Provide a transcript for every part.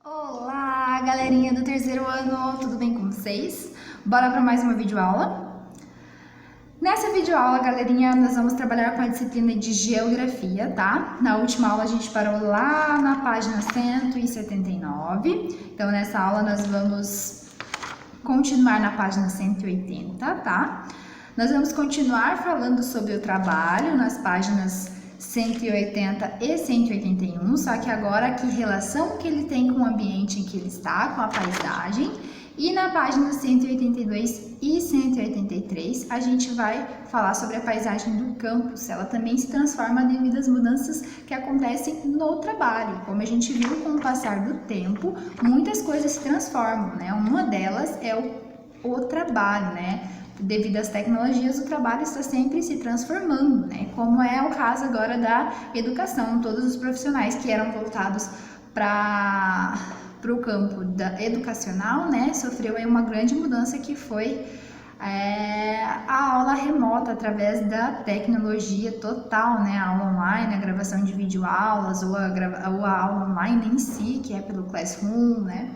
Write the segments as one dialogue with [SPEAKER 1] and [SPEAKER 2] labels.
[SPEAKER 1] Olá, galerinha do terceiro ano, tudo bem com vocês? Bora para mais uma videoaula? Nessa videoaula, galerinha, nós vamos trabalhar com a disciplina de Geografia, tá? Na última aula a gente parou lá na página 179, então nessa aula nós vamos continuar na página 180, tá? Nós vamos continuar falando sobre o trabalho nas páginas 180 e 181, só que agora que relação que ele tem com o ambiente em que ele está, com a paisagem. E na página 182 e 183 a gente vai falar sobre a paisagem do campus. Ela também se transforma devido às mudanças que acontecem no trabalho. Como a gente viu com o passar do tempo, muitas coisas se transformam, né? Uma delas é o trabalho, né? Devido às tecnologias, o trabalho está sempre se transformando, né? Como é o caso agora da educação. Todos os profissionais que eram voltados para o campo educacional, né, sofreu aí uma grande mudança que foi a aula remota através da tecnologia total, né? A aula online, a gravação de videoaulas ou a aula online em si, que é pelo Classroom, né?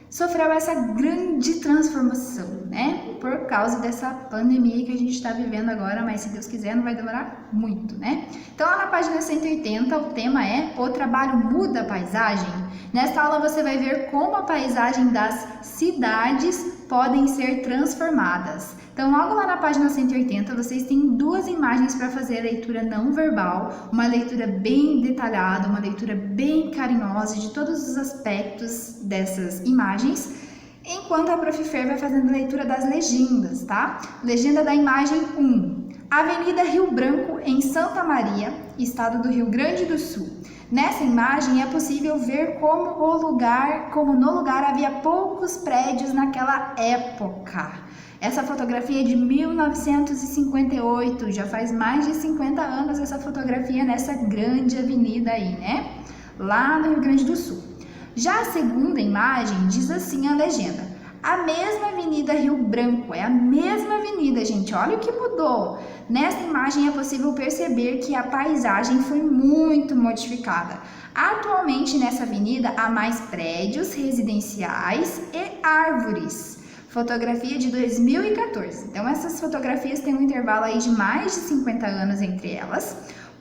[SPEAKER 1] Sofreu essa grande transformação, né? Por causa dessa pandemia que a gente está vivendo agora, mas se Deus quiser não vai demorar muito, né? Então lá na página 180 o tema é O trabalho muda a paisagem? Nesta aula você vai ver como a paisagem das cidades podem ser transformadas. Então logo lá na página 180 vocês têm duas imagens para fazer a leitura não verbal, uma leitura bem detalhada, uma leitura bem carinhosa de todos os aspectos dessas imagens, enquanto a Prof. Fer vai fazendo a leitura das legendas, tá? Legenda da imagem 1. Avenida Rio Branco, em Santa Maria, estado do Rio Grande do Sul. Nessa imagem é possível ver como no lugar havia poucos prédios naquela época. Essa fotografia é de 1958, já faz mais de 50 anos essa fotografia nessa grande avenida aí, né? Lá no Rio Grande do Sul. Já a segunda imagem diz assim a legenda: a mesma Avenida Rio Branco, é a mesma avenida, gente, olha o que mudou. Nesta imagem é possível perceber que a paisagem foi muito modificada. Atualmente nessa avenida há mais prédios residenciais e árvores. Fotografia de 2014. Então essas fotografias têm um intervalo aí de mais de 50 anos entre elas.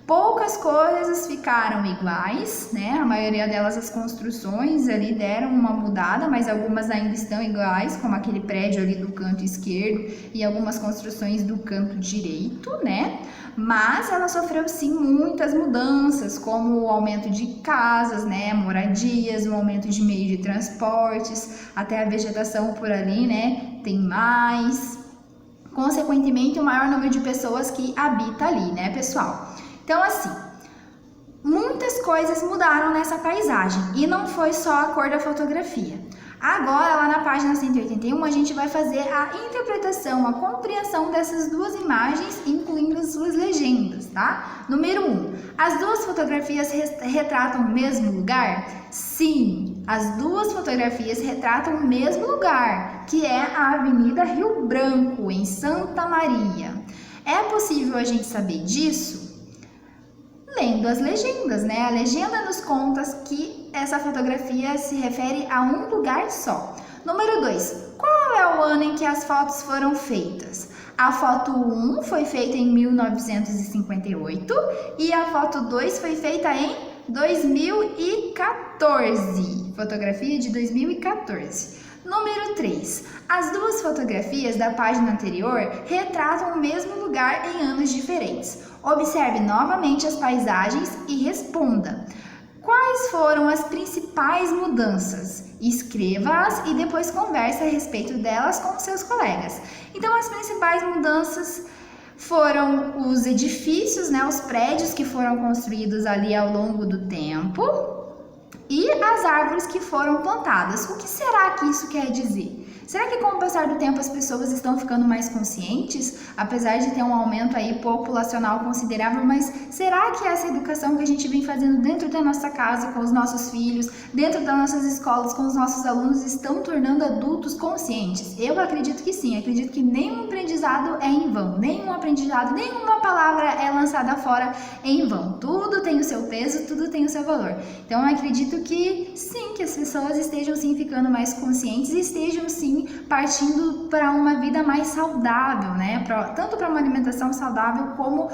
[SPEAKER 1] Poucas coisas ficaram iguais, né? A maioria delas, as construções ali deram uma mudada, mas algumas ainda estão iguais, como aquele prédio ali do canto esquerdo e algumas construções do canto direito, né? Mas ela sofreu sim muitas mudanças, como o aumento de casas, né? Moradias, o aumento de meio de transportes, até a vegetação por ali, né? Tem mais. Consequentemente, o maior número de pessoas que habita ali, né, pessoal? Então, assim, muitas coisas mudaram nessa paisagem e não foi só a cor da fotografia. Agora, lá na página 181, a gente vai fazer a interpretação, a compreensão dessas duas imagens, incluindo as suas legendas, tá? Número 1. As duas fotografias retratam o mesmo lugar? Sim, as duas fotografias retratam o mesmo lugar, que é a Avenida Rio Branco, em Santa Maria. É possível a gente saber disso lendo as legendas, né? A legenda nos conta que essa fotografia se refere a um lugar só. Número 2. Qual é o ano em que as fotos foram feitas? A foto 1 foi feita em 1958 e a foto 2 foi feita em 2014. Fotografia de 2014. Número 3. As duas fotografias da página anterior retratam o mesmo lugar em anos diferentes. Observe novamente as paisagens e responda. Quais foram as principais mudanças? Escreva-as e depois converse a respeito delas com seus colegas. Então, as principais mudanças foram os edifícios, né, os prédios que foram construídos ali ao longo do tempo e as árvores que foram plantadas. O que será que isso quer dizer? Será que com o passar do tempo as pessoas estão ficando mais conscientes, apesar de ter um aumento aí populacional considerável, mas será que essa educação que a gente vem fazendo dentro da nossa casa, com os nossos filhos, dentro das nossas escolas, com os nossos alunos, estão tornando adultos conscientes? Eu acredito que sim, acredito que nenhum aprendizado é em vão, nenhum aprendizado, nenhuma palavra é lançada fora em vão. Tudo tem o seu peso, tudo tem o seu valor. Então eu acredito que sim, que as pessoas estejam sim ficando mais conscientes e estejam sim partindo para uma vida mais saudável, né? Tanto para uma alimentação saudável como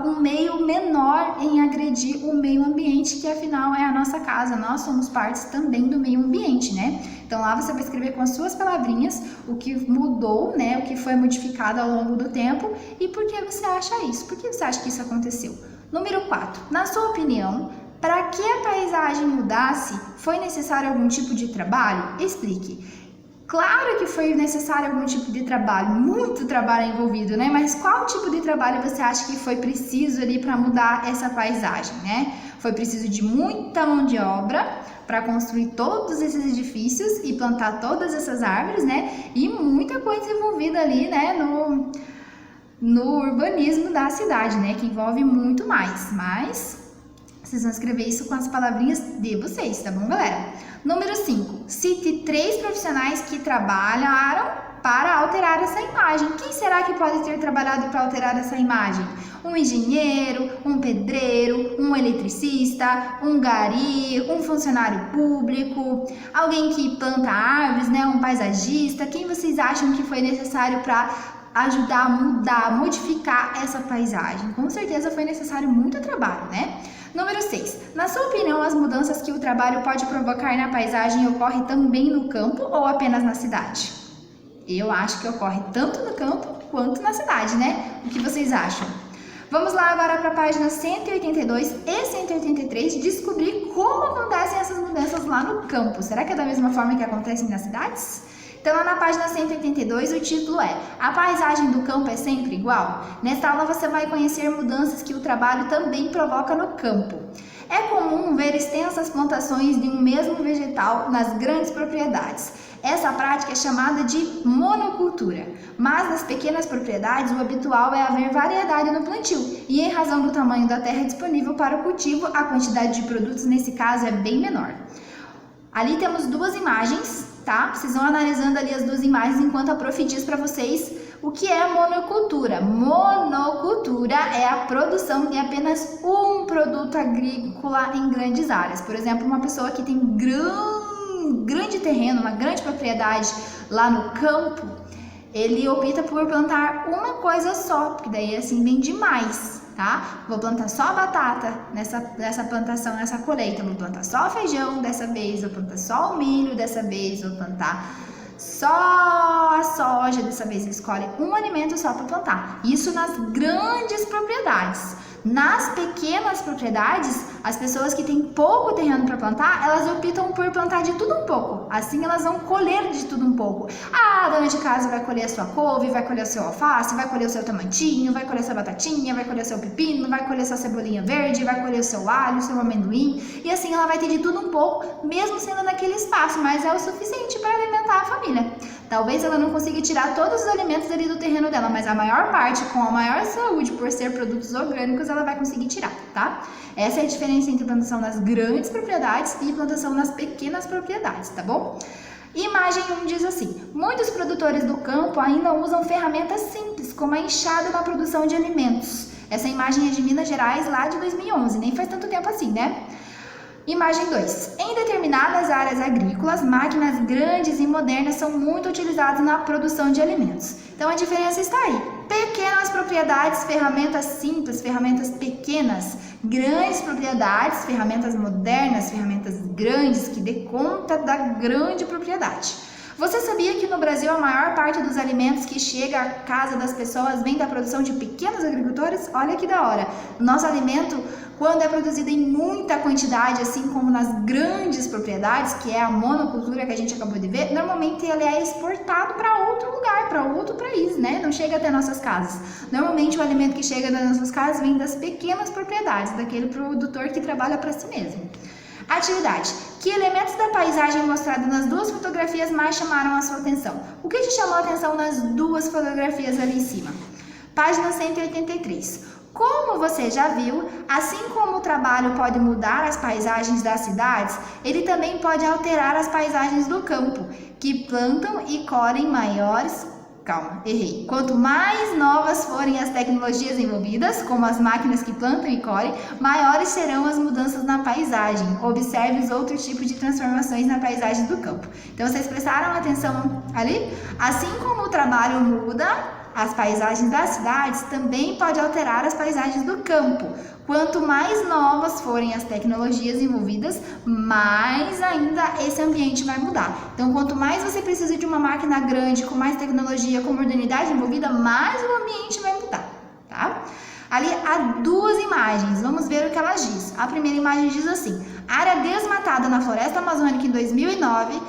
[SPEAKER 1] um meio menor em agredir o meio ambiente, que afinal é a nossa casa, nós somos partes também do meio ambiente, né? Então lá você vai escrever com as suas palavrinhas o que mudou, né? O que foi modificado ao longo do tempo e por que você acha isso, por que você acha que isso aconteceu. Número 4, na sua opinião, para que a paisagem mudasse, foi necessário algum tipo de trabalho? Explique. Claro que foi necessário algum tipo de trabalho, muito trabalho envolvido, né? Mas qual tipo de trabalho você acha que foi preciso ali para mudar essa paisagem, né? Foi preciso de muita mão de obra para construir todos esses edifícios e plantar todas essas árvores, né? E muita coisa envolvida ali, né? No urbanismo da cidade, né? Que envolve muito mais, mas vocês vão escrever isso com as palavrinhas de vocês, tá bom, galera? Número 5. Cite 3 profissionais que trabalharam para alterar essa imagem. Quem será que pode ter trabalhado para alterar essa imagem? Um engenheiro, um pedreiro, um eletricista, um gari, um funcionário público, alguém que planta árvores, né? Um paisagista. Quem vocês acham que foi necessário para ajudar a mudar, modificar essa paisagem? Com certeza foi necessário muito trabalho, né? Número 6. Na sua opinião, as mudanças que o trabalho pode provocar na paisagem ocorrem também no campo ou apenas na cidade? Eu acho que ocorre tanto no campo quanto na cidade, né? O que vocês acham? Vamos lá agora para a página 182 e 183, descobrir como acontecem essas mudanças lá no campo. Será que é da mesma forma que acontecem nas cidades? Então, lá na página 182, o título é A paisagem do campo é sempre igual? Nesta aula você vai conhecer mudanças que o trabalho também provoca no campo. É comum ver extensas plantações de um mesmo vegetal nas grandes propriedades. Essa prática é chamada de monocultura, mas nas pequenas propriedades o habitual é haver variedade no plantio e em razão do tamanho da terra disponível para o cultivo, a quantidade de produtos nesse caso é bem menor. Ali temos duas imagens, tá? Vocês vão analisando ali as duas imagens enquanto a prof diz para vocês o que é monocultura. Monocultura é a produção de apenas um produto agrícola em grandes áreas. Por exemplo, uma pessoa que tem grande terreno, uma grande propriedade lá no campo, ele opta por plantar uma coisa só, porque daí assim vende mais, tá? Vou plantar só batata nessa plantação, nessa colheita, vou plantar só feijão dessa vez, vou plantar só o milho dessa vez, vou plantar só a soja dessa vez. Ele escolhe um alimento só para plantar. Isso nas grandes propriedades. Nas pequenas propriedades, as pessoas que têm pouco terreno para plantar, elas optam por plantar de tudo um pouco. Assim elas vão colher de tudo um pouco. A dona de casa vai colher a sua couve, vai colher o seu alface, vai colher o seu tomatinho, vai colher a sua batatinha, vai colher o seu pepino, vai colher a sua cebolinha verde, vai colher o seu alho, o seu amendoim. E assim ela vai ter de tudo um pouco, mesmo sendo naquele espaço, mas é o suficiente para alimentar a família. Talvez ela não consiga tirar todos os alimentos ali do terreno dela, mas a maior parte, com a maior saúde, por ser produtos orgânicos, ela vai conseguir tirar, tá? Essa é a diferença entre plantação nas grandes propriedades e plantação nas pequenas propriedades, tá bom? Imagem 1 diz assim: muitos produtores do campo ainda usam ferramentas simples, como a enxada na produção de alimentos. Essa imagem é de Minas Gerais, lá de 2011, nem faz tanto tempo assim, né? Imagem 2. Em determinadas áreas agrícolas, máquinas grandes e modernas são muito utilizadas na produção de alimentos. Então a diferença está aí. Pequenas propriedades, ferramentas simples, ferramentas pequenas. Grandes propriedades, ferramentas modernas, ferramentas grandes que dê conta da grande propriedade. Você sabia que no Brasil a maior parte dos alimentos que chega à casa das pessoas vem da produção de pequenos agricultores? Olha que da hora! Nosso alimento, quando é produzido em muita quantidade, assim como nas grandes propriedades, que é a monocultura que a gente acabou de ver, normalmente ele é exportado para outro lugar, para outro país, né? Não chega até nossas casas. Normalmente o alimento que chega nas nossas casas vem das pequenas propriedades, daquele produtor que trabalha para si mesmo. Atividade. Que elementos da paisagem mostrados nas duas fotografias mais chamaram a sua atenção? O que te chamou a atenção nas duas fotografias ali em cima? Página 183. Como você já viu, assim como o trabalho pode mudar as paisagens das cidades, ele também pode alterar as paisagens do campo, que plantam e colhem maiores... Calma, errei. Quanto mais novas forem as tecnologias envolvidas, como as máquinas que plantam e colhem, maiores serão as mudanças na paisagem. Observe os outros tipos de transformações na paisagem do campo. Então, vocês prestaram atenção ali? Assim como o trabalho muda as paisagens das cidades, também pode alterar as paisagens do campo. Quanto mais novas forem as tecnologias envolvidas, mais ainda esse ambiente vai mudar. Então, quanto mais você precisa de uma máquina grande, com mais tecnologia, com modernidade envolvida, mais o ambiente vai mudar, tá? Ali há duas imagens, vamos ver o que elas diz. A primeira imagem diz assim: área desmatada na floresta amazônica em 2009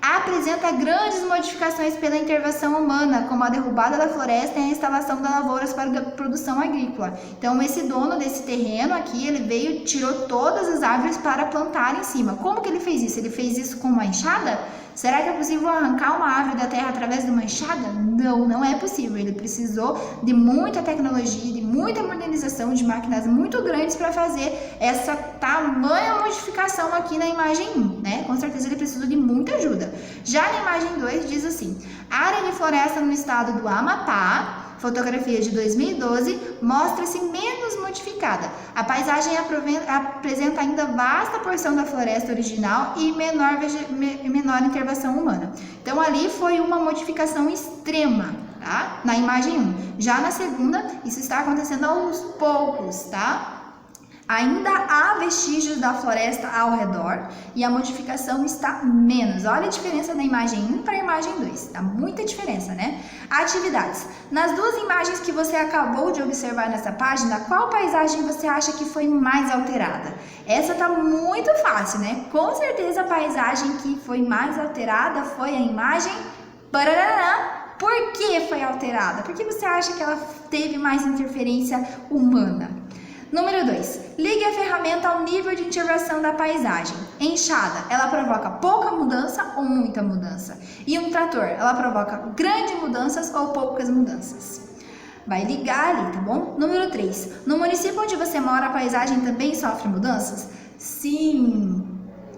[SPEAKER 1] apresenta grandes modificações pela intervenção humana, como a derrubada da floresta e a instalação de lavouras para a produção agrícola. Então, esse dono desse terreno aqui, ele veio, tirou todas as árvores para plantar em cima. Como que ele fez isso? Ele fez isso com uma enxada? Será que é possível arrancar uma árvore da terra através de uma enxada? Não, não é possível. Ele precisou de muita tecnologia, de muita modernização, de máquinas muito grandes para fazer essa tamanha modificação aqui na imagem 1, né? Com certeza ele precisou de muita ajuda. Já na imagem 2 diz assim: área de floresta no estado do Amapá, fotografia de 2012, mostra-se menos modificada. A paisagem apresenta ainda vasta porção da floresta original e menor intervenção humana. Então, ali foi uma modificação extrema, tá? Na imagem 1. Já na segunda, isso está acontecendo aos poucos, tá? Ainda há vestígios da floresta ao redor e a modificação está menos. Olha a diferença da imagem 1 para a imagem 2. Tá muita diferença, né? Atividades. Nas duas imagens que você acabou de observar nessa página, qual paisagem você acha que foi mais alterada? Essa tá muito fácil, né? Com certeza a paisagem que foi mais alterada foi a imagem... Por que foi alterada? Por que você acha que ela teve mais interferência humana? Número 2. Ligue a ferramenta ao nível de intervenção da paisagem. Enxada, ela provoca pouca mudança ou muita mudança? E um trator, ela provoca grandes mudanças ou poucas mudanças? Vai ligar ali, tá bom? Número 3. No município onde você mora, a paisagem também sofre mudanças? Sim,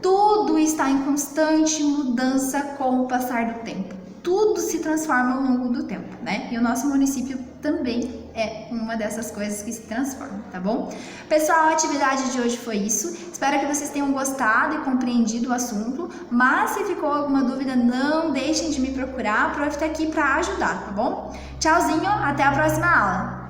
[SPEAKER 1] tudo está em constante mudança com o passar do tempo. Tudo se transforma ao longo do tempo, né? E o nosso município também é uma dessas coisas que se transforma, tá bom? Pessoal, a atividade de hoje foi isso. Espero que vocês tenham gostado e compreendido o assunto. Mas se ficou alguma dúvida, não deixem de me procurar. A Prof tá aqui para ajudar, tá bom? Tchauzinho, até a próxima aula!